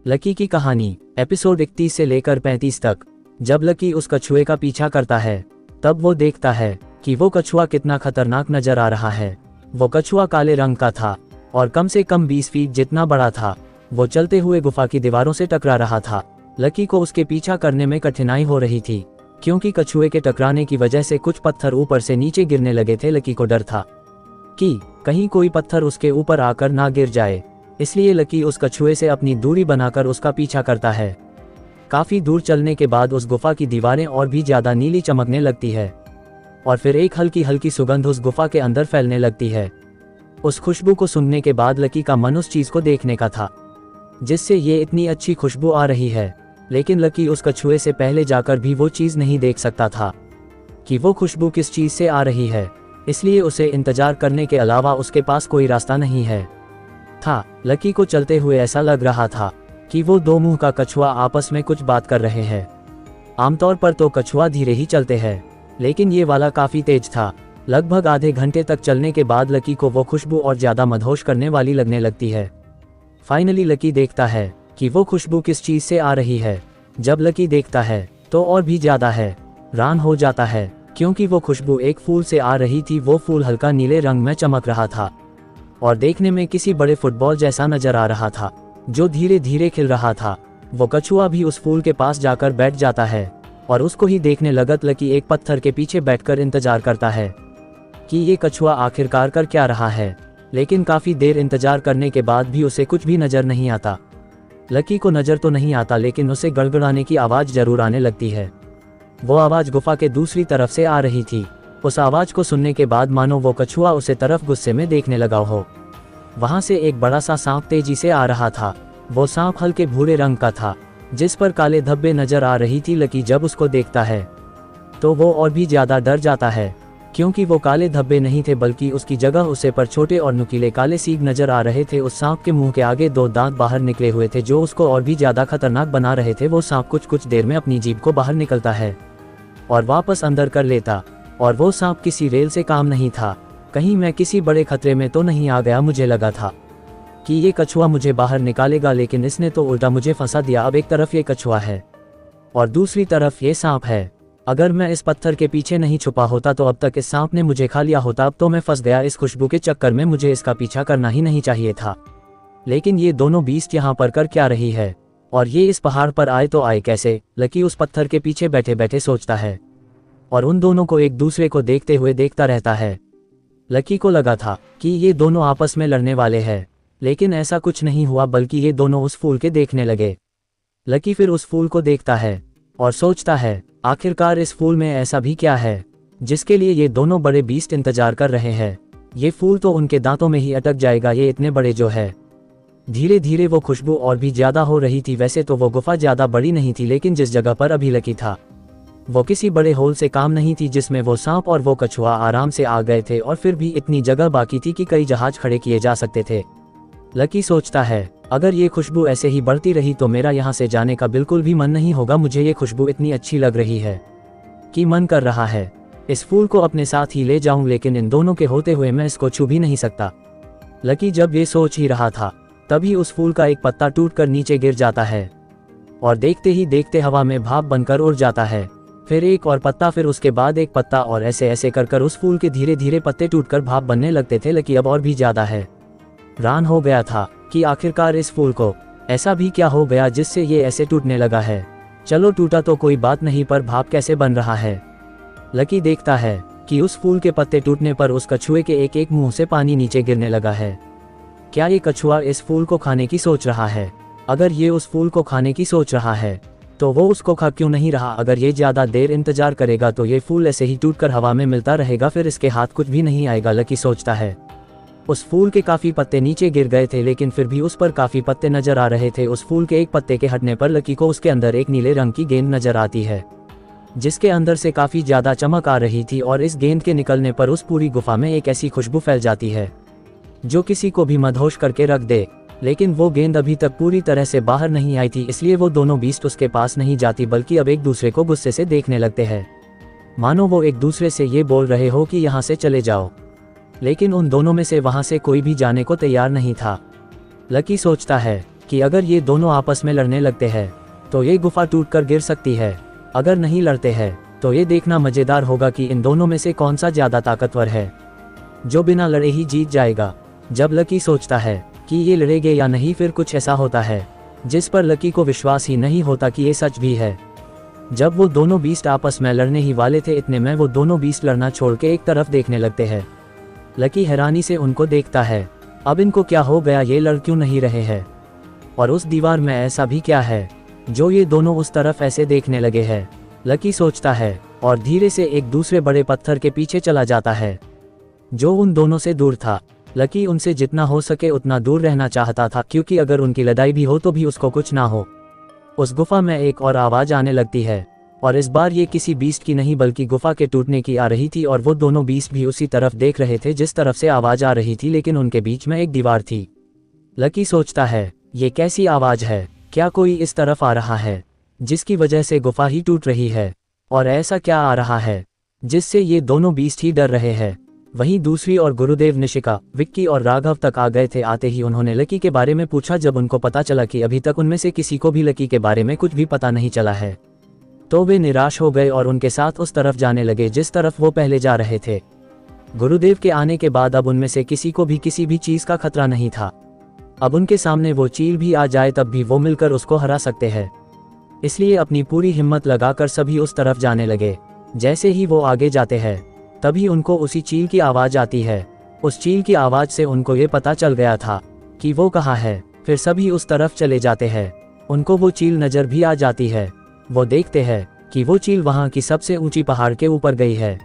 Lucky की कहानी episode 31 से लेकर 35 तक। जब लकी उस कछुए का पीछा करता है तब वो देखता है कि वो कछुआ कितना खतरनाक नजर आ रहा है। वो कछुआ काले रंग का था और कम से कम 20 फीट जितना बड़ा था। वो चलते हुए गुफा की दीवारों से टकरा रहा था। लकी को उसके पीछा करने में कठिनाई हो रही थी क्योंकि कछुए के टकराने की वजह से कुछ पत्थर ऊपर से नीचे गिरने लगे थे। लकी को डर था कि कहीं कोई पत्थर उसके ऊपर आकर ना गिर जाए, इसलिए लकी उस कछुए से अपनी दूरी बनाकर उसका पीछा करता है। काफी दूर चलने के बाद उस गुफा की दीवारें और भी ज्यादा नीली चमकने लगती है और फिर एक हल्की हल्की सुगंध उस गुफा के अंदर फैलने लगती है। उस खुशबू को सुनने के बाद लकी का मन उस चीज को देखने का था जिससे ये इतनी अच्छी खुशबू आ रही है, लेकिन लकी उस कछुए से पहले जाकर भी वो चीज नहीं देख सकता था कि वो खुशबू किस चीज से आ रही है, इसलिए उसे इंतजार करने के अलावा उसके पास कोई रास्ता नहीं है था। लकी को चलते हुए ऐसा लग रहा था कि वो दो मुंह का कछुआ आपस में कुछ बात कर रहे हैं। आमतौर पर तो कछुआ धीरे ही चलते हैं, लेकिन ये वाला काफी तेज था। लगभग आधे घंटे तक चलने के बाद लकी को वो खुशबू और ज्यादा मदहोश करने वाली लगने लगती है। फाइनली लकी देखता है कि वो खुशबू किस चीज से आ रही है। जब लकी देखता है तो और भी ज्यादा हैरान हो जाता है क्योंकि वो खुशबू एक फूल से आ रही थी। वो फूल हल्का नीले रंग में चमक रहा था और देखने में किसी बड़े फुटबॉल जैसा नजर आ रहा था जो धीरे धीरे खिल रहा था। वो कछुआ भी उस फूल के पास जाकर बैठ जाता है और उसको ही देखने लगत लकी एक पत्थर के पीछे बैठकर इंतजार करता है कि ये कछुआ आखिरकार कर क्या रहा है, लेकिन काफी देर इंतजार करने के बाद भी उसे कुछ भी नजर नहीं आता। लकी को नजर तो नहीं आता, लेकिन उसे गड़गड़ाने की आवाज जरूर आने लगती है। वो आवाज गुफा के दूसरी तरफ से आ रही थी। उस आवाज को सुनने के बाद मानो वो कछुआ उसे तरफ गुस्से में देखने लगा हो। वहां से एक बड़ा सा सांप तेजी से आ रहा था। वो सांप हल्के भूरे रंग का था जिस पर काले धब्बे नजर आ रही थी। लकी जब उसको देखता है तो वो और भी ज्यादा डर जाता है क्योंकि वो काले धब्बे नहीं थे, बल्कि उसकी जगह उसे पर छोटे और नुकीले काले सींग नजर आ रहे थे। उस सांप के मुंह के आगे दो दांत बाहर निकले हुए थे जो उसको और भी ज्यादा खतरनाक बना रहे थे। वो सांप कुछ देर में अपनी जीभ को बाहर निकलता है और वापस अंदर कर लेता, और वो सांप किसी रेल से काम नहीं था। कहीं मैं किसी बड़े खतरे में तो नहीं आ गया। मुझे लगा था कि ये कछुआ मुझे बाहर निकालेगा, लेकिन इसने तो उल्टा मुझे फंसा दिया। अब एक तरफ ये कछुआ है और दूसरी तरफ ये सांप है। अगर मैं इस पत्थर के पीछे नहीं छुपा होता तो अब तक इस सांप ने मुझे खा लिया होता। अब तो मैं फंस गया इस खुशबू के चक्कर में। मुझे इसका पीछा करना ही नहीं चाहिए था। लेकिन ये दोनों बीस्ट यहाँ पर कर क्या रही है, और ये इस पहाड़ पर आए तो आए कैसे? लकी उस पत्थर के पीछे बैठे बैठे सोचता है और उन दोनों को एक दूसरे को देखते हुए देखता रहता है। लकी को लगा था कि ये दोनों आपस में लड़ने वाले हैं, लेकिन ऐसा कुछ नहीं हुआ, बल्कि ये दोनों उस फूल के देखने लगे। लकी फिर उस फूल को देखता है और सोचता है आखिरकार इस फूल में ऐसा भी क्या है जिसके लिए ये दोनों बड़े बीस्ट इंतजार कर रहे हैं। ये फूल तो उनके दांतों में ही अटक जाएगा, ये इतने बड़े जो है। धीरे धीरे वो खुशबू और भी ज्यादा हो रही थी। वैसे तो वो गुफा ज्यादा बड़ी नहीं थी, लेकिन जिस जगह पर अभी लकी था वो किसी बड़े होल से काम नहीं थी जिसमें वो सांप और वो कछुआ आराम से आ गए थे, और फिर भी इतनी जगह बाकी थी कि कई जहाज खड़े किए जा सकते थे। लकी सोचता है अगर ये खुशबू ऐसे ही बढ़ती रही तो मेरा यहाँ से जाने का बिल्कुल भी मन नहीं होगा। मुझे ये खुशबू इतनी अच्छी लग रही है कि मन कर रहा है इस फूल को अपने साथ ही ले जाऊं, लेकिन इन दोनों के होते हुए मैं इसको छू भी नहीं सकता। लकी जब ये सोच ही रहा था तभी उस फूल का एक पत्ता टूटकर नीचे गिर जाता है और देखते ही देखते हवा में भाप बनकर उड़ जाता है। फिर एक और पत्ता, फिर उसके बाद एक पत्ता, और ऐसे ऐसे कर उस फूल के धीरे धीरे पत्ते टूटकर भाप बनने लगते थे। लकी अब और भी ज्यादा हैरान हो गया था कि आखिरकार इस फूल को ऐसा भी क्या हो गया जिससे ये ऐसे टूटने लगा है। चलो टूटा तो कोई बात नहीं, पर भाप कैसे बन रहा है? लकी देखता है कि उस फूल के पत्ते टूटने पर उस कछुए के एक एक मुंह से पानी नीचे गिरने लगा है। क्या ये कछुआ इस फूल को खाने की सोच रहा है? अगर ये उस फूल को खाने की सोच रहा है तो वो उसको खा क्यों नहीं रहा? अगर ये ज्यादा देर इंतजार करेगा तो ये फूल ऐसे ही टूटकर हवा में मिलता रहेगा, फिर इसके हाथ कुछ भी नहीं आएगा। लकी सोचता है उस फूल के काफी पत्ते नीचे गिर गए थे, लेकिन फिर भी उस पर काफी पत्ते नजर आ रहे थे। उस फूल के एक पत्ते के हटने पर लकी को उसके अंदर एक नीले रंग की गेंद नजर आती है जिसके अंदर से काफी ज्यादा चमक आ रही थी, और इस गेंद के निकलने पर उस पूरी गुफा में एक ऐसी खुशबू फैल जाती है जो किसी को भी मदहोश करके रख दे। लेकिन वो गेंद अभी तक पूरी तरह से बाहर नहीं आई थी, इसलिए वो दोनों बीस्ट उसके पास नहीं जाती, बल्कि अब एक दूसरे को गुस्से से देखने लगते हैं, मानो वो एक दूसरे से ये बोल रहे हो कि यहाँ से चले जाओ। लेकिन उन दोनों में से वहां से कोई भी जाने को तैयार नहीं था। लकी सोचता है कि अगर ये दोनों आपस में लड़ने लगते हैं तो ये गुफा टूटकर गिर सकती है, अगर नहीं लड़ते हैं तो ये देखना मज़ेदार होगा कि इन दोनों में से कौन सा ज़्यादा ताकतवर है, जो बिना लड़े ही जीत जाएगा। जब लकी सोचता है कि ये लड़ेंगे या नहीं, फिर कुछ ऐसा होता है जिस पर लकी को विश्वास ही नहीं होता कि ये सच भी है। जब वो दोनों बीस्ट आपस में लड़ने ही वाले थे, इतने में वो दोनों बीस्ट लड़ना छोड़ के एक तरफ देखने लगते हैं। लकी हैरानी से उनको देखता है, अब इनको क्या हो गया, ये लड़ क्यों नहीं रहे हैं, और उस दीवार में ऐसा भी क्या है जो ये दोनों उस तरफ ऐसे देखने लगे हैं। लकी सोचता है और धीरे से एक दूसरे बड़े पत्थर के पीछे चला जाता है जो उन दोनों से दूर था। लकी उनसे जितना हो सके उतना दूर रहना चाहता था, क्योंकि अगर उनकी लड़ाई भी हो तो भी उसको कुछ ना हो। उस गुफा में एक और आवाज़ आने लगती है, और इस बार ये किसी बीस्ट की नहीं बल्कि गुफा के टूटने की आ रही थी, और वो दोनों बीस्ट भी उसी तरफ देख रहे थे जिस तरफ से आवाज़ आ रही थी, लेकिन उनके बीच में एक दीवार थी। लकी सोचता है, ये कैसी आवाज़ है, क्या कोई इस तरफ आ रहा है जिसकी वजह से गुफा ही टूट रही है, और ऐसा क्या आ रहा है जिससे ये दोनों बीस्ट ही डर रहे हैं। वहीं दूसरी ओर गुरुदेव, निशिका, विक्की और राघव तक आ गए थे। आते ही उन्होंने लकी के बारे में पूछा। जब उनको पता चला कि अभी तक उनमें से किसी को भी लकी के बारे में कुछ भी पता नहीं चला है, तो वे निराश हो गए और उनके साथ उस तरफ जाने लगे जिस तरफ वो पहले जा रहे थे। गुरुदेव के आने के बाद अब उनमें से किसी को भी किसी भी चीज़ का खतरा नहीं था। अब उनके सामने वो चील भी आ जाए तब भी वो मिलकर उसको हरा सकते हैं। इसलिए अपनी पूरी हिम्मत लगाकर सभी उस तरफ जाने लगे। जैसे ही वो आगे जाते हैं तभी उनको उसी चील की आवाज़ आती है। उस चील की आवाज़ से उनको ये पता चल गया था कि वो कहाँ है। फिर सभी उस तरफ चले जाते हैं। उनको वो चील नज़र भी आ जाती है। वो देखते हैं कि वो चील वहाँ की सबसे ऊंची पहाड़ के ऊपर गई है।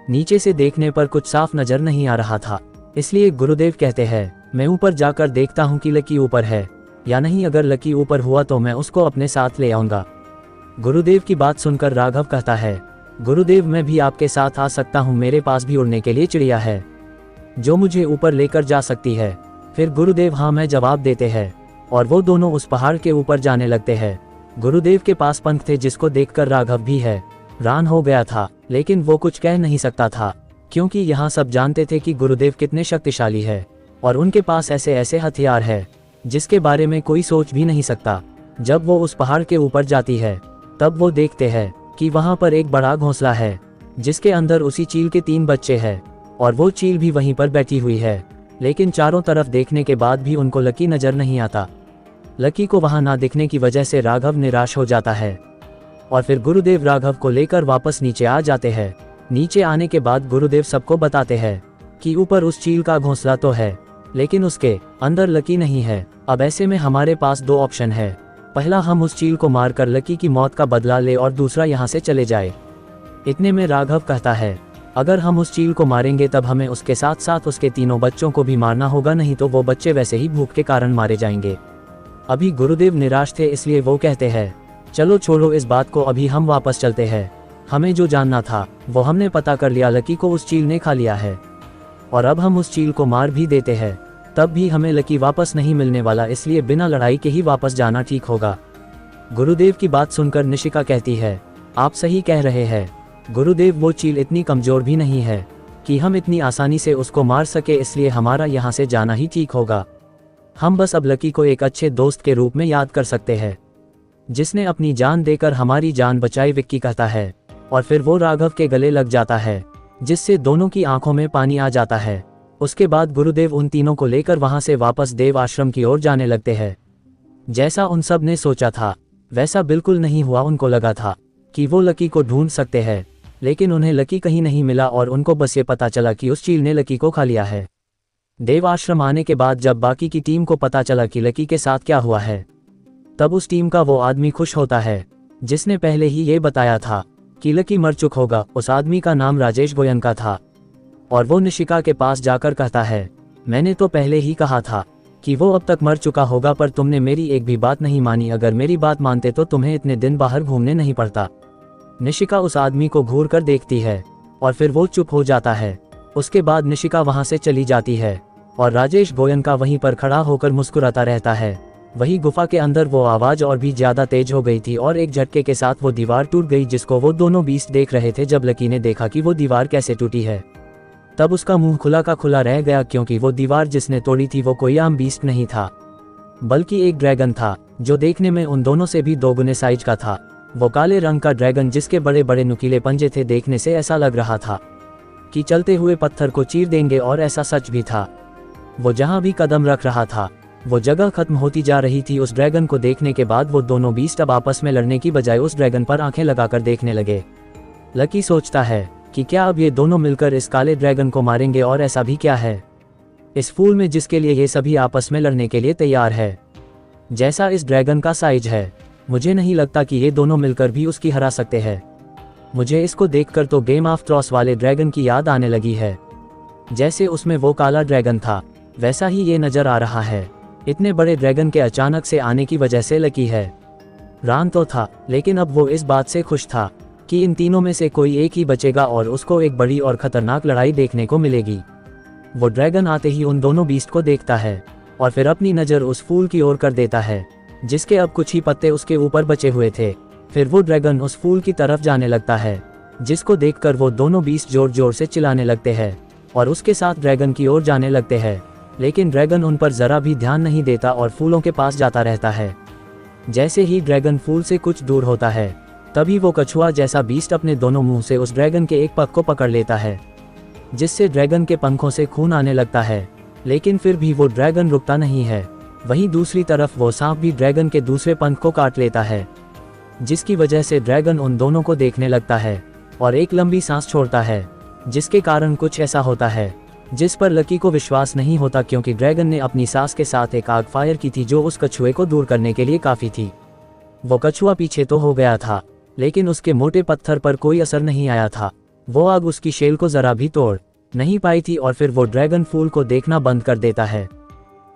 नीचे से देखने पर कुछ साफ नज़र नहीं आ रहा था, इसलिए गुरुदेव कहते हैं, मैं ऊपर जाकर देखता हूँ कि लकी ऊपर है या नहीं। अगर लकी ऊपर हुआ तो मैं उसको अपने साथ ले आऊँगा। गुरुदेव की बात सुनकर राघव कहता है, गुरुदेव मैं भी आपके साथ आ सकता हूँ, मेरे पास भी उड़ने के लिए चिड़िया है जो मुझे ऊपर लेकर जा सकती है। फिर गुरुदेव हाँ मैं जवाब देते हैं और वो दोनों उस पहाड़ के ऊपर जाने लगते हैं। गुरुदेव के पास पंख थे जिसको देखकर राघव भी हैरान हो गया था, लेकिन वो कुछ कह नहीं सकता था क्योंकि यहाँ सब जानते थे कि गुरुदेव कितने शक्तिशाली है और उनके पास ऐसे ऐसे हथियार है जिसके बारे में कोई सोच भी नहीं सकता। जब वो उस पहाड़ के ऊपर जाती है तब वो देखते हैं कि वहाँ पर एक बड़ा घोंसला है जिसके अंदर उसी चील के 3 बच्चे हैं और वो चील भी वहीं पर बैठी हुई है। लेकिन चारों तरफ देखने के बाद भी उनको लकी नजर नहीं आता। लकी को वहां ना दिखने की वजह से राघव निराश हो जाता है और फिर गुरुदेव राघव को लेकर वापस नीचे आ जाते हैं। नीचे आने के बाद गुरुदेव सबको बताते हैं कि ऊपर उस चील का घोंसला तो है लेकिन उसके अंदर लकी नहीं है। अब ऐसे में हमारे पास 2 ऑप्शन है, पहला हम उस चील को मारकर लकी की मौत का बदला ले और दूसरा यहाँ से चले जाए। इतने में राघव कहता है, अगर हम उस चील को मारेंगे तब हमें उसके साथ साथ उसके 3 बच्चों को भी मारना होगा, नहीं तो वो बच्चे वैसे ही भूख के कारण मारे जाएंगे। अभी गुरुदेव निराश थे इसलिए वो कहते हैं, चलो छोड़ो इस बात को, अभी हम वापस चलते हैं। हमें जो जानना था वो हमने पता कर लिया, लकी को उस चील ने खा लिया है और अब हम उस चील को मार भी देते हैं तब भी हमें लकी वापस नहीं मिलने वाला, इसलिए बिना लड़ाई के ही वापस जाना ठीक होगा। गुरुदेव की बात सुनकर निशिका कहती है, आप सही कह रहे हैं गुरुदेव, वो चील इतनी कमजोर भी नहीं है कि हम इतनी आसानी से उसको मार सके, इसलिए हमारा यहाँ से जाना ही ठीक होगा। हम बस अब लकी को एक अच्छे दोस्त के रूप में याद कर सकते हैं जिसने अपनी जान देकर हमारी जान बचाई, विक्की कहता है और फिर वो राघव के गले लग जाता है जिससे दोनों की आंखों में पानी आ जाता है। उसके बाद गुरुदेव उन तीनों को लेकर वहां से वापस देव आश्रम की ओर जाने लगते हैं। जैसा उन सब ने सोचा था वैसा बिल्कुल नहीं हुआ। उनको लगा था कि वो लकी को ढूंढ सकते हैं, लेकिन उन्हें लकी कहीं नहीं मिला और उनको बस ये पता चला कि उस चील ने लकी को खा लिया है। देव आश्रम आने के बाद जब बाकी की टीम को पता चला कि लकी के साथ क्या हुआ है, तब उस टीम का वो आदमी खुश होता है जिसने पहले ही ये बताया था कि लकी मर चुका होगा। उस आदमी का नाम राजेश गोयनका था और वो निशिका के पास जाकर कहता है, मैंने तो पहले ही कहा था कि वो अब तक मर चुका होगा, पर तुमने मेरी एक भी बात नहीं मानी। अगर मेरी बात मानते तो तुम्हें इतने दिन बाहर घूमने नहीं पड़ता। निशिका उस आदमी को घूर कर देखती है और फिर वो चुप हो जाता है। उसके बाद निशिका वहां से चली जाती है और राजेश गोयनका वहीं पर खड़ा होकर मुस्कुराता रहता है। वही गुफा के अंदर वो आवाज़ और भी ज़्यादा तेज हो गई थी और एक झटके के साथ वो दीवार टूट गई जिसको वो दोनों बीस्ट देख रहे थे। जब लकी ने देखा कि वो दीवार कैसे टूटी है तब उसका मुंह खुला का खुला रह गया, क्योंकि वो दीवार जिसने तोड़ी थी वो कोई आम बीस्ट नहीं था। बल्कि एक ड्रैगन था जो देखने में उन दोनों से भी दोगुने साइज का था। वो काले रंग का ड्रैगन जिसके बड़े बड़े नुकीले पंजे थे, देखने से ऐसा लग रहा था कि चलते हुए पत्थर को चीर देंगे, और ऐसा सच भी था। वो जहां भी कदम रख रहा था वो जगह खत्म होती जा रही थी। उस ड्रैगन को देखने के बाद वो दोनों बीस्ट अब आपस में लड़ने की बजाय उस ड्रैगन पर आंखें लगाकर देखने लगे। लकी सोचता है कि क्या अब ये दोनों मिलकर इस काले ड्रैगन को मारेंगे, और ऐसा भी क्या है इस फूल में जिसके लिए ये सभी आपस में लड़ने के लिए तैयार है। जैसा इस ड्रैगन का साइज है, मुझे नहीं लगता कि ये दोनों मिलकर भी उसकी हरा सकते हैं। मुझे इसको देखकर तो गेम ऑफ थ्रोन्स वाले ड्रैगन की याद आने लगी है। जैसे उसमें वो काला ड्रैगन था, वैसा ही ये नजर आ रहा है। इतने बड़े ड्रैगन के अचानक से आने की वजह से लकी हैरान तो था, लेकिन अब वो इस बात से खुश था कि इन तीनों में से कोई एक ही बचेगा और उसको एक बड़ी और खतरनाक लड़ाई देखने को मिलेगी। वो ड्रैगन आते ही उन दोनों बीस्ट को देखता है और फिर अपनी नज़र उस फूल की ओर कर देता है जिसके अब कुछ ही पत्ते उसके ऊपर बचे हुए थे। फिर वो ड्रैगन उस फूल की तरफ जाने लगता है, जिसको देखकर वो दोनों बीस्ट जोर जोर से चिल्लाने लगते हैं और उसके साथ ड्रैगन की ओर जाने लगते हैं। लेकिन ड्रैगन उन पर जरा भी ध्यान नहीं देता और फूलों के पास जाता रहता है। जैसे ही ड्रैगन फूल से कुछ दूर होता है, तभी वो कछुआ जैसा बीस्ट अपने दोनों मुंह से उस ड्रैगन के एक पग को पकड़ लेता है, जिससे ड्रैगन के पंखों से खून आने लगता है। लेकिन फिर भी वो ड्रैगन रुकता नहीं है। वहीं दूसरी तरफ वो सांप भी ड्रैगन के दूसरे पंख को काट लेता है, जिसकी वजह से ड्रैगन उन दोनों को देखने लगता है और एक लंबी सांस छोड़ता है, जिसके कारण कुछ ऐसा होता है जिस पर लकी को विश्वास नहीं होता, क्योंकि ड्रैगन ने अपनी सांस के साथ एक आग फायर की थी जो उस कछुए को दूर करने के लिए काफी थी। वो कछुआ पीछे तो हो गया था, लेकिन उसके मोटे पत्थर पर कोई असर नहीं आया था। वो आग उसकी शेल को जरा भी तोड़ नहीं पाई थी और फिर वो ड्रैगन फूल को देखना बंद कर देता है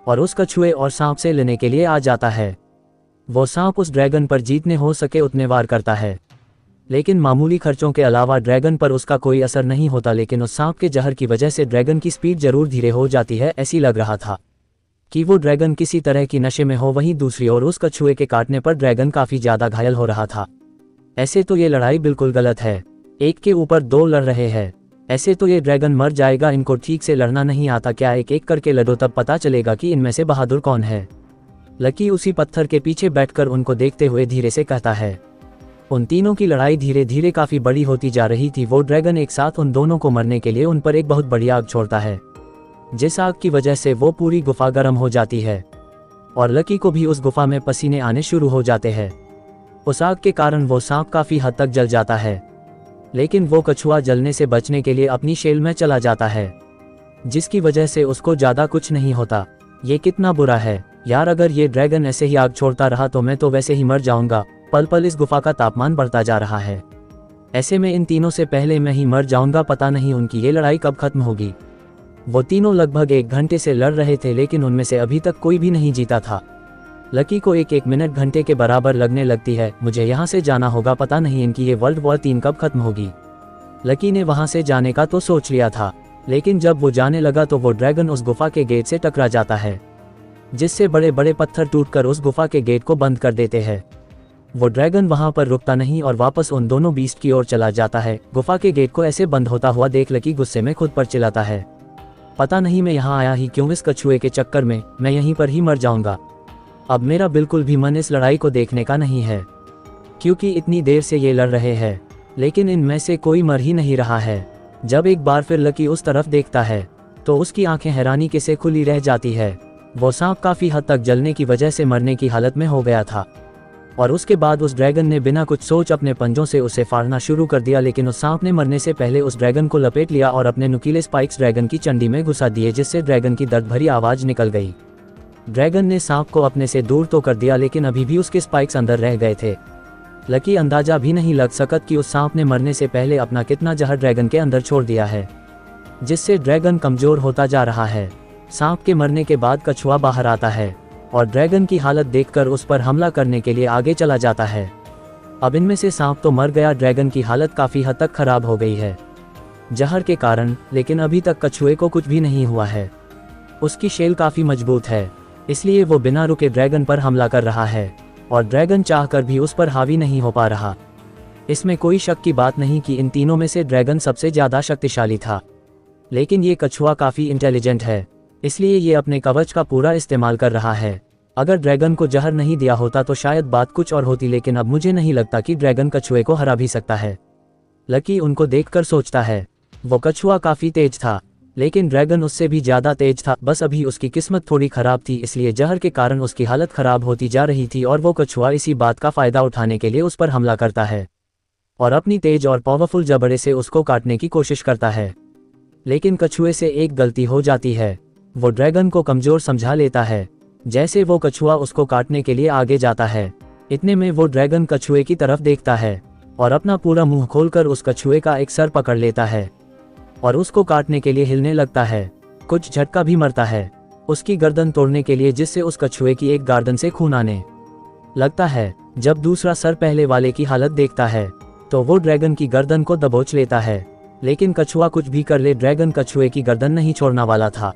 और उस कछुए और सांप से लेने के लिए आ जाता है। वो सांप उस ड्रैगन पर जितने हो सके उतने वार करता है, लेकिन मामूली खर्चों के अलावा ड्रैगन पर उसका कोई असर नहीं होता। लेकिन उस सांप के जहर की वजह से ड्रैगन की स्पीड जरूर धीरे हो जाती है। ऐसी लग रहा था कि वो ड्रैगन किसी तरह की नशे में हो। वहीं दूसरी ओर उस कछुए के काटने पर ड्रैगन काफी ज्यादा घायल हो रहा था। ऐसे तो ये लड़ाई बिल्कुल गलत है, एक के ऊपर दो लड़ रहे हैं। ऐसे तो ये ड्रैगन मर जाएगा, इनको ठीक से लड़ना नहीं आता क्या? एक एक करके लड़ो, तब पता चलेगा कि इनमें से बहादुर कौन है। लकी उसी पत्थर के पीछे बैठकर उनको देखते हुए धीरे से कहता है। उन तीनों की लड़ाई धीरे धीरे काफी बड़ी होती जा रही थी। वो ड्रैगन एक साथ उन दोनों को मरने के लिए उन पर एक बहुत बड़ी आग छोड़ता है, जिस आग की वजह से वो पूरी गुफा गर्म हो जाती है और लकी को भी उस गुफा में पसीने आने शुरू हो जाते हैं। उस आग के कारण वो सांप काफी हद तक जल जाता है, लेकिन वो कछुआ जलने से बचने के लिए अपनी शेल में चला जाता है, जिसकी वजह से उसको ज्यादा कुछ नहीं होता। ये कितना बुरा है यार, अगर ये ड्रैगन ऐसे ही आग छोड़ता रहा तो मैं तो वैसे ही मर जाऊंगा। पल पल इस गुफा का तापमान बढ़ता जा रहा है, ऐसे में इन तीनों से पहले मैं ही मर जाऊंगा। पता नहीं उनकी ये लड़ाई कब खत्म होगी। वो तीनों लगभग 1 घंटे से लड़ रहे थे, लेकिन उनमें से अभी तक कोई भी नहीं जीता था। लकी को एक मिनट घंटे के बराबर लगने लगती है। मुझे यहाँ से जाना होगा, पता नहीं इनकी ये वर्ल्ड वॉर 3 कब खत्म होगी। लकी ने वहां से जाने का तो सोच लिया था, लेकिन जब वो जाने लगा तो वो ड्रैगन उस गुफा के गेट से टकरा जाता है, जिससे बड़े बड़े पत्थर टूटकर उस गुफा के गेट को बंद कर देते हैं। वो ड्रैगन वहां पर रुकता नहीं और वापस उन दोनों बीस्ट की ओर चला जाता है। गुफा के गेट को ऐसे बंद होता हुआ देख लकी गुस्से में खुद पर चिल्लाता है, पता नहीं मैं यहाँ आया ही क्यों, इस कछुए के चक्कर में मैं यहीं पर ही मर जाऊंगा। अब मेरा बिल्कुल भी मन इस लड़ाई को देखने का नहीं है, क्योंकि इतनी देर से ये लड़ रहे हैं, लेकिन इनमें से कोई मर ही नहीं रहा है। जब एक बार फिर लकी उस तरफ देखता है तो उसकी आंखें हैरानी के से खुली रह जाती है। वो सांप काफी हद तक जलने की वजह से मरने की हालत में हो गया था और उसके बाद उस ड्रैगन ने बिना कुछ सोच अपने पंजों से उसे फाड़ना शुरू कर दिया। लेकिन उस सांप ने मरने से पहले उस ड्रैगन को लपेट लिया और अपने नुकीले स्पाइक्स ड्रैगन की चंडी में घुसा दिए, जिससे ड्रैगन की दर्द भरी आवाज निकल गई। ड्रैगन ने सांप को अपने से दूर तो कर दिया, लेकिन अभी भी उसके स्पाइक्स अंदर रह गए थे। लकी अंदाजा भी नहीं लग सकत कि उस सांप ने मरने से पहले अपना कितना जहर ड्रैगन के अंदर छोड़ दिया है, जिससे ड्रैगन कमजोर होता जा रहा है। सांप के मरने के बाद कछुआ बाहर आता है और ड्रैगन की हालत देखकर उस पर हमला करने के लिए आगे चला जाता है। अब इनमें से सांप तो मर गया, ड्रैगन की हालत काफी हद तक खराब हो गई है जहर के कारण, लेकिन अभी तक कछुए को कुछ भी नहीं हुआ है। उसकी शेल काफी मजबूत है, इसलिए वो बिना रुके ड्रैगन पर हमला कर रहा है और ड्रैगन चाहकर भी उस पर हावी नहीं हो पा रहा। इसमें कोई शक की बात नहीं कि इन तीनों में से ड्रैगन सबसे ज्यादा शक्तिशाली था, लेकिन ये कछुआ काफी इंटेलिजेंट है, इसलिए ये अपने कवच का पूरा इस्तेमाल कर रहा है। अगर ड्रैगन को जहर नहीं दिया होता तो शायद बात कुछ और होती, लेकिन अब मुझे नहीं लगता कि ड्रैगन कछुए को हरा भी सकता है। लकी उनको देखकर सोचता है, वो कछुआ काफी तेज था, लेकिन ड्रैगन उससे भी ज्यादा तेज था। बस अभी उसकी किस्मत थोड़ी खराब थी, इसलिए जहर के कारण उसकी हालत खराब होती जा रही थी और वो कछुआ इसी बात का फायदा उठाने के लिए उस पर हमला करता है और अपनी तेज और पावरफुल जबड़े से उसको काटने की कोशिश करता है। लेकिन कछुए से एक गलती हो जाती है, वो ड्रैगन को कमजोर समझा लेता है। जैसे वो कछुआ उसको काटने के लिए आगे जाता है, इतने में वो ड्रैगन कछुए की तरफ देखता है और अपना पूरा मुंह खोलकर उस कछुए का एक सर पकड़ लेता है और उसको काटने के लिए हिलने लगता है। कुछ झटका भी मरता है उसकी गर्दन तोड़ने के लिए, जिससे उस कछुए की एक गर्दन से खून आने लगता है। जब दूसरा सर पहले वाले की हालत देखता है तो वो ड्रैगन की गर्दन को दबोच लेता है, लेकिन कछुआ कुछ भी कर ले, ड्रैगन कछुए की गर्दन नहीं छोड़ने वाला था।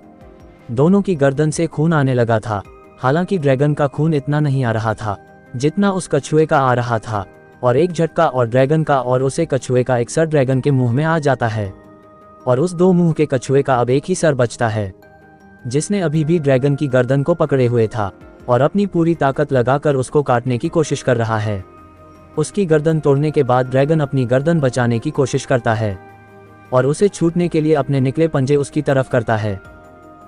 दोनों की गर्दन से खून आने लगा था। हालांकि ड्रैगन का खून इतना नहीं आ रहा था जितना उस कछुए का आ रहा था, और एक झटका और ड्रैगन का और उसे कछुए का एक सर ड्रैगन के मुंह में आ जाता है और उस दो मुंह के कछुए का अब एक ही सर बचता है, जिसने अभी भी ड्रैगन की गर्दन को पकड़े हुए था और अपनी पूरी ताकत लगाकर उसको काटने की कोशिश कर रहा है। उसकी गर्दन तोड़ने के बाद ड्रैगन अपनी गर्दन बचाने की कोशिश करता है और उसे छूटने के लिए अपने निकले पंजे उसकी तरफ करता है,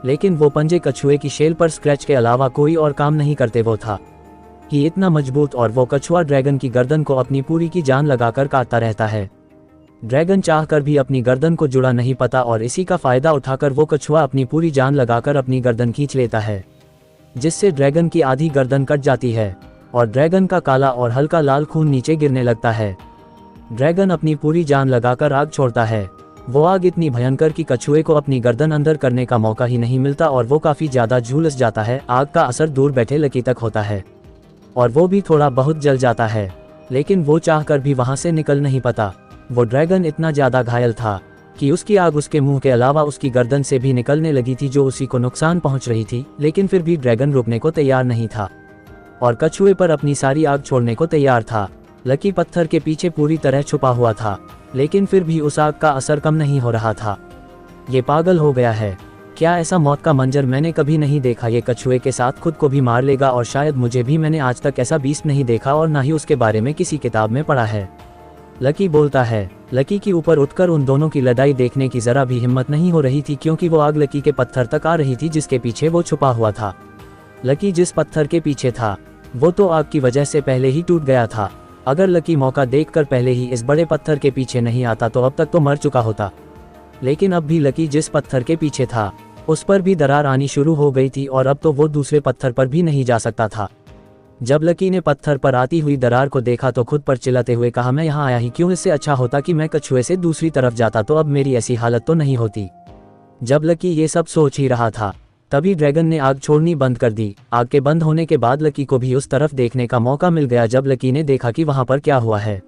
लेकिन वो पंजे कछुए की शेल पर स्क्रैच के अलावा कोई और काम नहीं करते। वो था कि इतना मजबूत और वो कछुआ ड्रैगन की गर्दन को अपनी पूरी की जान लगाकर काटता रहता है। ड्रैगन चाहकर भी अपनी गर्दन को जुड़ा नहीं पाता और इसी का फायदा उठाकर वो कछुआ अपनी पूरी जान लगाकर अपनी गर्दन खींच लेता है, जिससे ड्रैगन की आधी गर्दन कट जाती है और ड्रैगन का काला और हल्का लाल खून नीचे गिरने लगता है। ड्रैगन अपनी पूरी जान लगाकर आग छोड़ता है। वो आग इतनी भयंकर कि कछुए को अपनी गर्दन अंदर करने का मौका ही नहीं मिलता और वो काफी ज्यादा झुलस जाता है। आग का असर दूर बैठे लकी तक होता है और वो भी थोड़ा बहुत जल जाता है, लेकिन वो चाहकर भी वहां से निकल नहीं पाता। वो ड्रैगन इतना ज्यादा घायल था कि उसकी आग उसके मुंह के अलावा उसकी गर्दन से भी निकलने लगी थी, जो उसी को नुकसान पहुंच रही थी। लेकिन फिर भी ड्रैगन रुकने को तैयार नहीं था और कछुए पर अपनी सारी आग छोड़ने को तैयार था। लकी पत्थर के पीछे पूरी तरह छुपा हुआ था, लेकिन फिर भी उस आग का असर कम नहीं हो रहा था। ये पागल हो गया है, क्या ऐसा मौत का मंजर मैंने कभी नहीं देखा। ये कछुए के साथ खुद को भी मार लेगा और शायद मुझे भी। मैंने आज तक ऐसा बीस्ट नहीं देखा और ना ही उसके बारे में किसी किताब में पढ़ा है। लकी बोलता है। लकी की ऊपर उठकर उन दोनों की लड़ाई देखने की जरा भी हिम्मत नहीं हो रही थी, क्योंकि वो आग लकी के पत्थर तक आ रही थी जिसके पीछे वो छुपा हुआ था। लकी जिस पत्थर के पीछे था वो तो आग की वजह से पहले ही टूट गया था। अगर लकी मौका देखकर पहले ही इस बड़े पत्थर के पीछे नहीं आता तो अब तक तो मर चुका होता। लेकिन अब भी लकी जिस पत्थर के पीछे था उस पर भी दरार आनी शुरू हो गई थी और अब तो वो दूसरे पत्थर पर भी नहीं जा सकता था। जब लकी ने पत्थर पर आती हुई दरार को देखा तो खुद पर चिल्लाते हुए कहा, मैं यहाँ आया ही क्यों, इससे अच्छा होता कि मैं कछुए से दूसरी तरफ जाता तो अब मेरी ऐसी हालत तो नहीं होती। जब लकी ये सब सोच ही रहा था तभी ड्रैगन ने आग छोड़नी बंद कर दी। आग के बंद होने के बाद लकी को भी उस तरफ देखने का मौका मिल गया। जब लकी ने देखा कि वहां पर क्या हुआ है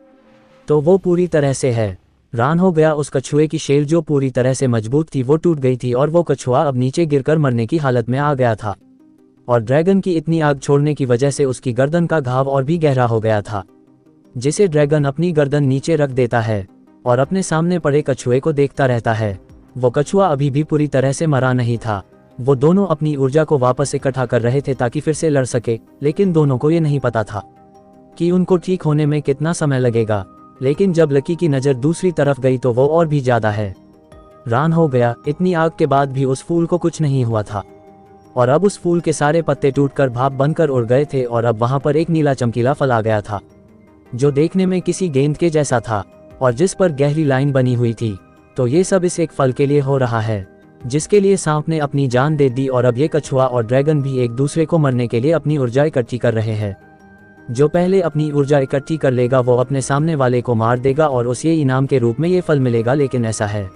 तो वो पूरी तरह से हैरान हो गया। उस कछुए की शेल जो पूरी तरह से मजबूत थी वो टूट गई थी और वो कछुआ अब नीचे गिरकर मरने की हालत में आ गया था और ड्रैगन की इतनी आग छोड़ने की वजह से उसकी गर्दन का घाव और भी गहरा हो गया था, जिसे ड्रैगन अपनी गर्दन नीचे रख देता है और अपने सामने पड़े कछुए को देखता रहता है। वो कछुआ अभी भी पूरी तरह से मरा नहीं था। वो दोनों अपनी ऊर्जा को वापस इकट्ठा कर रहे थे ताकि फिर से लड़ सके, लेकिन दोनों को ये नहीं पता था कि उनको ठीक होने में कितना समय लगेगा। लेकिन जब लकी की नज़र दूसरी तरफ गई तो वो और भी ज्यादा हैरान हो गया। इतनी आग के बाद भी उस फूल को कुछ नहीं हुआ था और अब उस फूल के सारे पत्ते टूटकर भाप बनकर उड़ गए थे और अब वहां पर एक नीला चमकीला फल आ गया था जो देखने में किसी गेंद के जैसा था और जिस पर गहरी लाइन बनी हुई थी। तो ये सब इस एक फल के लिए हो रहा है जिसके लिए सांप ने अपनी जान दे दी और अब ये कछुआ और ड्रैगन भी एक दूसरे को मरने के लिए अपनी ऊर्जा इकट्ठी कर रहे हैं। जो पहले अपनी ऊर्जा इकट्ठी कर लेगा वो अपने सामने वाले को मार देगा और उसे इनाम के रूप में ये फल मिलेगा। लेकिन ऐसा है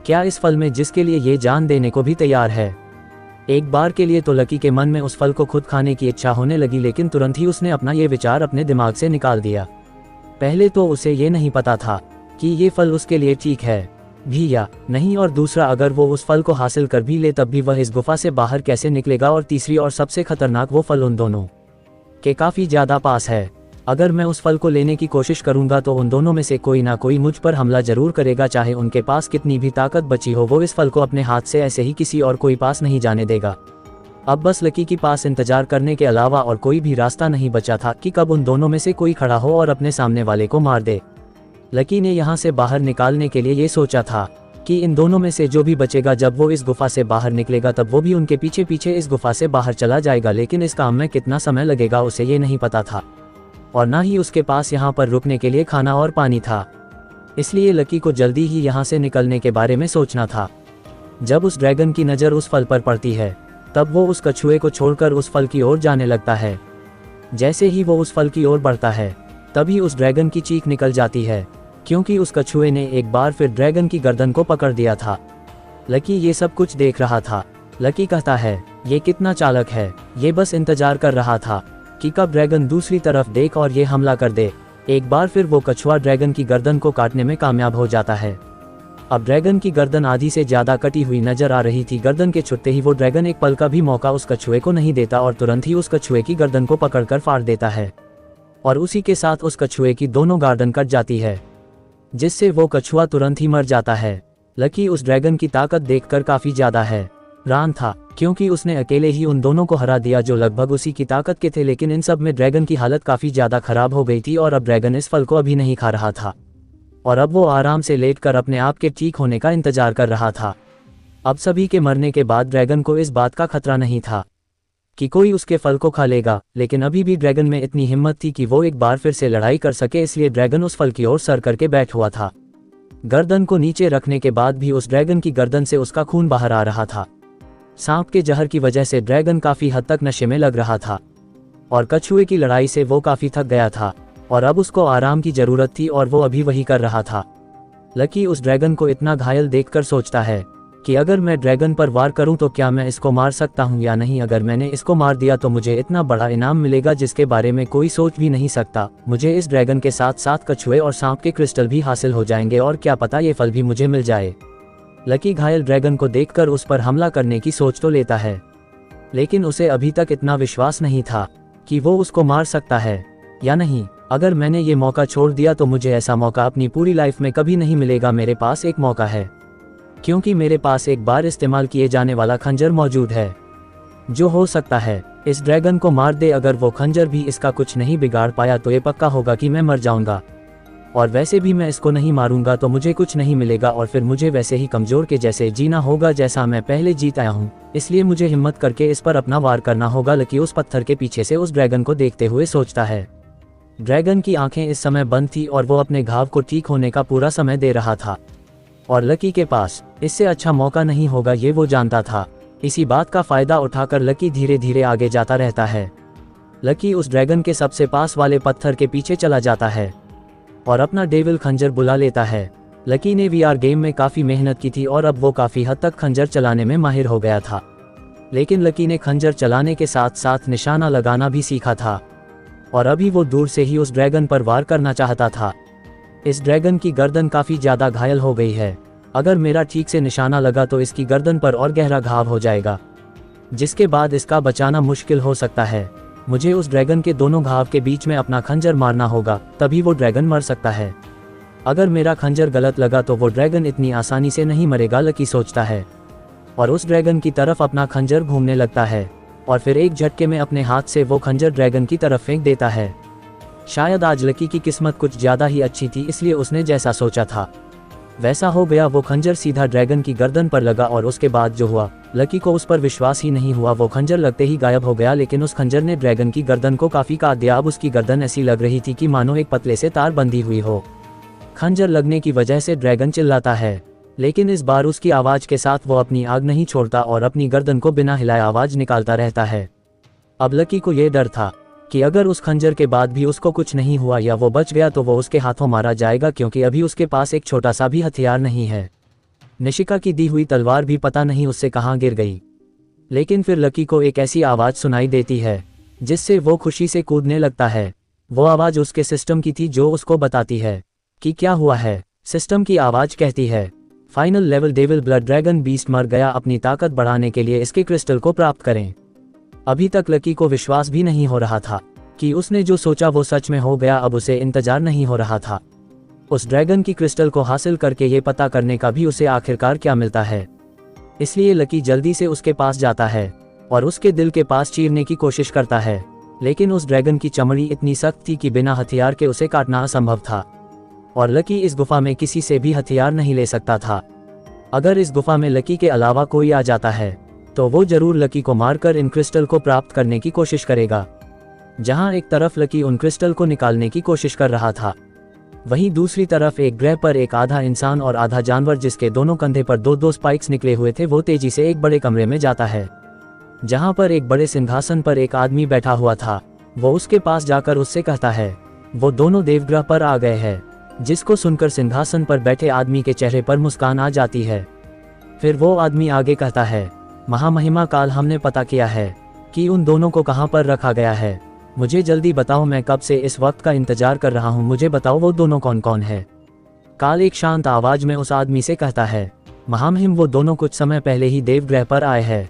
क्या इस फल में जिसके लिए ये जान देने को भी तैयार है? एक बार के लिए तो लकी के मन में उस फल को खुद खाने की इच्छा होने लगी, लेकिन तुरंत ही उसने अपना ये विचार अपने दिमाग से निकाल दिया। पहले तो उसे ये नहीं पता था कि ये फल उसके लिए ठीक है भी या नहीं, और दूसरा अगर वो उस फल को हासिल कर भी ले तब भी वह इस गुफा से बाहर कैसे निकलेगा, और तीसरी और सबसे खतरनाक वो फल उन दोनों के काफ़ी ज़्यादा पास है। अगर मैं उस फल को लेने की कोशिश करूंगा तो उन दोनों में से कोई ना कोई मुझ पर हमला जरूर करेगा, चाहे उनके पास कितनी भी ताकत बची हो। वो इस फल को अपने हाथ से ऐसे ही किसी और कोई पास नहीं जाने देगा। अब बस लकी के पास इंतजार करने के अलावा और कोई भी रास्ता नहीं बचा था कि कब उन दोनों में से कोई खड़ा हो और अपने सामने वाले को मार दे। लकी ने यहाँ से बाहर निकालने के लिए ये सोचा था कि इन दोनों में से जो भी बचेगा जब वो इस गुफा से बाहर निकलेगा तब वो भी उनके पीछे पीछे इस गुफा से बाहर चला जाएगा, लेकिन इस काम में कितना समय लगेगा उसे ये नहीं पता था और ना ही उसके पास यहाँ पर रुकने के लिए खाना और पानी था। इसलिए लकी को जल्दी ही यहाँ से निकलने के बारे में सोचना था। जब उस ड्रैगन की नज़र उस फल पर पड़ती है तब वो उस कछुए को छोड़कर उस फल की ओर जाने लगता है। जैसे ही वो उस फल की ओर बढ़ता है तभी उस ड्रैगन की चीख निकल जाती है, क्योंकि उस कछुए ने एक बार फिर ड्रैगन की गर्दन को पकड़ दिया था। लकी ये सब कुछ देख रहा था। लकी कहता है, ये कितना चालाक है, ये बस इंतजार कर रहा था कि कब ड्रैगन दूसरी तरफ देख और ये हमला कर दे। एक बार फिर वो कछुआ ड्रैगन की गर्दन को काटने में कामयाब हो जाता है। अब ड्रैगन की गर्दन आधी से ज्यादा कटी हुई नजर आ रही थी। गर्दन के छुट्टे ही वो ड्रैगन एक पल का भी मौका उस कछुए को नहीं देता और तुरंत ही उस कछुए की गर्दन को पकड़कर फाड़ देता है और उसी के साथ उस कछुए की दोनों गर्दन कट जाती है, जिससे वो कछुआ तुरंत ही मर जाता है। लकी उस ड्रैगन की ताकत देखकर काफी ज्यादा हैरान था, क्योंकि उसने अकेले ही उन दोनों को हरा दिया जो लगभग उसी की ताकत के थे। लेकिन इन सब में ड्रैगन की हालत काफी ज्यादा खराब हो गई थी और अब ड्रैगन इस फल को अभी नहीं खा रहा था और अब वो आराम से लेटकर अपने आप के ठीक होने का इंतजार कर रहा था। अब सभी के मरने के बाद ड्रैगन को इस बात का खतरा नहीं था कि कोई उसके फल को खा लेगा, लेकिन अभी भी ड्रैगन में इतनी हिम्मत थी कि वो एक बार फिर से लड़ाई कर सके। इसलिए ड्रैगन उस फल की ओर सर करके बैठ हुआ था। गर्दन को नीचे रखने के बाद भी उस ड्रैगन की गर्दन से उसका खून बाहर आ रहा था। सांप के जहर की वजह से ड्रैगन काफी हद तक नशे में लग रहा था और कछुए की लड़ाई से वो काफी थक गया था और अब उसको आराम की जरूरत थी और वो अभी वही कर रहा था। लकी उस ड्रैगन को इतना घायल देखकर सोचता है कि अगर मैं ड्रैगन पर वार करूं तो क्या मैं इसको मार सकता हूं या नहीं। अगर मैंने इसको मार दिया तो मुझे इतना बड़ा इनाम मिलेगा जिसके बारे में कोई सोच भी नहीं सकता। मुझे इस ड्रैगन के साथ साथ कछुए और सांप के क्रिस्टल भी हासिल हो जाएंगे और क्या पता ये फल भी मुझे मिल जाए। लकी घायल ड्रैगन को देखकर उस पर हमला करने की सोच तो लेता है, लेकिन उसे अभी तक इतना विश्वास नहीं था कि वो उसको मार सकता है या नहीं। अगर मैंने ये मौका छोड़ दिया तो मुझे ऐसा मौका अपनी पूरी लाइफ में कभी नहीं मिलेगा। मेरे पास एक मौका है, क्योंकि मेरे पास एक बार इस्तेमाल किए जाने वाला खंजर मौजूद है जो हो सकता है इस ड्रैगन को मार दे। अगर वो खंजर भी इसका कुछ नहीं बिगाड़ पाया तो ये पक्का होगा कि मैं मर जाऊंगा और वैसे भी मैं इसको नहीं मारूंगा तो मुझे कुछ नहीं मिलेगा और फिर मुझे वैसे ही कमजोर के जैसे जीना होगा जैसा मैं पहले जीत आया हूँ। इसलिए मुझे हिम्मत करके इस पर अपना वार करना होगा। लकी उस पत्थर के पीछे से उस ड्रैगन को देखते हुए सोचता है। ड्रैगन की आंखें इस समय बंद थी और वो अपने घाव को ठीक होने का पूरा समय दे रहा था और लकी के पास इससे अच्छा मौका नहीं होगा, ये वो जानता था। इसी बात का फायदा उठाकर लकी धीरे धीरे आगे जाता रहता है। लकी उस ड्रैगन के सबसे पास वाले पत्थर के पीछे चला जाता है और अपना डेविल खंजर बुला लेता है। लकी ने वीआर गेम में काफी मेहनत की थी और अब वो काफी हद तक खंजर चलाने में माहिर हो गया था, लेकिन लकी ने खंजर चलाने के साथ साथ निशाना लगाना भी सीखा था और अभी वो दूर से ही उस ड्रैगन पर वार करना चाहता था। इस ड्रैगन की गर्दन काफी ज्यादा घायल हो गई है। अगर मेरा ठीक से निशाना लगा तो इसकी गर्दन पर और गहरा घाव हो जाएगा, जिसके बाद इसका बचाना मुश्किल हो सकता है। मुझे उस ड्रैगन के दोनों घाव के बीच में अपना खंजर मारना होगा, तभी वो ड्रैगन मर सकता है। अगर मेरा खंजर गलत लगा तो वो ड्रैगन इतनी आसानी से नहीं मरेगा, लकी सोचता है और उस ड्रैगन की तरफ अपना खंजर घूमने लगता है और फिर एक झटके में अपने हाथ से वो खंजर ड्रैगन की तरफ फेंक देता है। शायद आज लकी की किस्मत कुछ ज्यादा ही अच्छी थी, इसलिए उसने जैसा सोचा था वैसा हो गया। वो खंजर सीधा ड्रैगन की गर्दन पर लगा और उसके बाद जो हुआ लकी को उस पर विश्वास ही नहीं हुआ। वो खंजर लगते ही गायब हो गया, लेकिन उस खंजर ने ड्रैगन की गर्दन को काफी काट दिया। अब उसकी गर्दन ऐसी लग रही थी कि मानो एक पतले से तार बंधी हुई हो। खंजर लगने की वजह से ड्रैगन चिल्लाता है, लेकिन इस बार उसकी आवाज के साथ वो अपनी आग नहीं छोड़ता और अपनी गर्दन को बिना हिलाए आवाज निकालता रहता है। अब लकी को यह डर था कि अगर उस खंजर के बाद भी उसको कुछ नहीं हुआ या वो बच गया तो वो उसके हाथों मारा जाएगा, क्योंकि अभी उसके पास एक छोटा सा भी हथियार नहीं है। निशिका की दी हुई तलवार भी पता नहीं उससे कहाँ गिर गई। लेकिन फिर लकी को एक ऐसी आवाज सुनाई देती है जिससे वो खुशी से कूदने लगता है। वो आवाज उसके सिस्टम की थी जो उसको बताती है कि क्या हुआ है। सिस्टम की आवाज कहती है, final level devil blood dragon beast मर गया, अपनी ताकत बढ़ाने के लिए इसके क्रिस्टल को प्राप्त करें। अभी तक लकी को विश्वास भी नहीं हो रहा था कि उसने जो सोचा वो सच में हो गया। अब उसे इंतजार नहीं हो रहा था उस ड्रैगन की क्रिस्टल को हासिल करके ये पता करने का भी उसे आखिरकार क्या मिलता है। इसलिए लकी जल्दी से उसके पास जाता है और उसके दिल के पास चीरने की कोशिश करता है, लेकिन उस ड्रैगन की चमड़ी इतनी सख्त थी कि बिना हथियार के उसे काटना असंभव था। और लकी इस गुफा में किसी से भी हथियार नहीं ले सकता था। अगर इस गुफा में लकी के अलावा कोई आ जाता है तो वो जरूर लकी को मारकर इन क्रिस्टल को प्राप्त करने की कोशिश करेगा। जहां एक तरफ लकी उन क्रिस्टल को निकालने की कोशिश कर रहा था, वहीं दूसरी तरफ एक ग्रह पर एक आधा इंसान और आधा जानवर जिसके दोनों कंधे पर दो दो स्पाइक्स निकले हुए थे, वो तेजी से एक बड़े कमरे में जाता है जहां पर एक बड़े सिंहासन पर एक आदमी बैठा हुआ था। वो उसके पास जाकर उससे कहता है वो दोनों देवग्रह पर आ गए हैं, जिसको सुनकर सिंहासन पर बैठे आदमी के चेहरे पर मुस्कान आ जाती है। फिर वो आदमी आगे कहता है, महामहिमा काल, हमने पता किया है कि उन दोनों को कहां पर रखा गया है। मुझे जल्दी बताओ, मैं कब से इस वक्त का इंतजार कर रहा हूं। मुझे बताओ वो दोनों कौन कौन है। काल एक शांत आवाज में उस आदमी से कहता है, महामहिम, वो दोनों कुछ समय पहले ही देवग्रह पर आए हैं।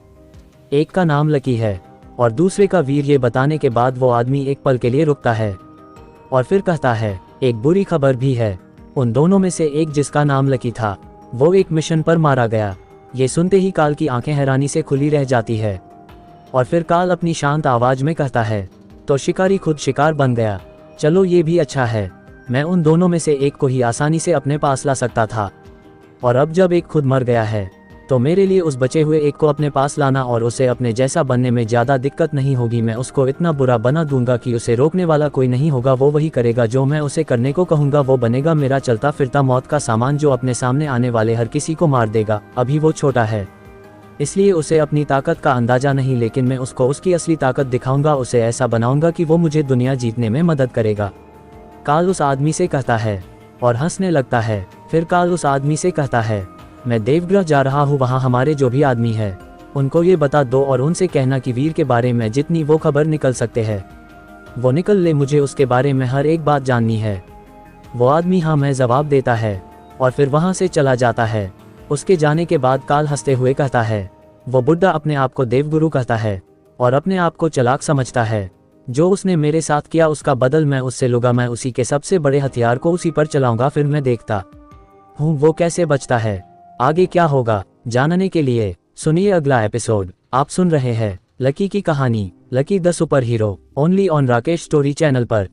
एक का नाम लकी है और दूसरे का वीर। ये बताने के बाद वो आदमी एक पल के लिए रुकता है और फिर कहता है, एक बुरी खबर भी है। उन दोनों में से एक, जिसका नाम लकी था, वो एक मिशन पर मारा गया। ये सुनते ही काल की आंखें हैरानी से खुली रह जाती है और फिर काल अपनी शांत आवाज में कहता है, तो शिकारी खुद शिकार बन गया। चलो ये भी अच्छा है, मैं उन दोनों में से एक को ही आसानी से अपने पास ला सकता था, और अब जब एक खुद मर गया है तो मेरे लिए उस बचे हुए एक को अपने पास लाना और उसे अपने जैसा बनने में ज़्यादा दिक्कत नहीं होगी। मैं उसको इतना बुरा बना दूंगा कि उसे रोकने वाला कोई नहीं होगा। वो वही करेगा जो मैं उसे करने को कहूँगा। वो बनेगा मेरा चलता फिरता मौत का सामान जो अपने सामने आने वाले हर किसी को मार देगा। अभी वो छोटा है, इसलिए उसे अपनी ताकत का अंदाजा नहीं, लेकिन मैं उसको उसकी असली ताकत दिखाऊंगा। उसे ऐसा बनाऊंगा कि वो मुझे दुनिया जीतने में मदद करेगा। काल उस आदमी से कहता है और हंसने लगता है। फिर काल उस आदमी से कहता है, मैं देवग्रह जा रहा हूँ, वहाँ हमारे जो भी आदमी है उनको ये बता दो और उनसे कहना कि वीर के बारे में जितनी वो खबर निकल सकते हैं वो निकल ले। मुझे उसके बारे में हर एक बात जाननी है। वो आदमी हाँ मैं जवाब देता है और फिर वहाँ से चला जाता है। उसके जाने के बाद काल हंसते हुए कहता है, वो बुड्ढा अपने आप को देवगुरु कहता है और अपने आप को चालाक समझता है। जो उसने मेरे साथ किया उसका बदल मैं उससे लूंगा। मैं उसी के सबसे बड़े हथियार को उसी पर चलाऊंगा, फिर मैं देखता हूँ वो कैसे बचता है। आगे क्या होगा जानने के लिए सुनिए अगला एपिसोड। आप सुन रहे हैं लकी की कहानी, lucky the super hero, only on Rakesh story channel पर।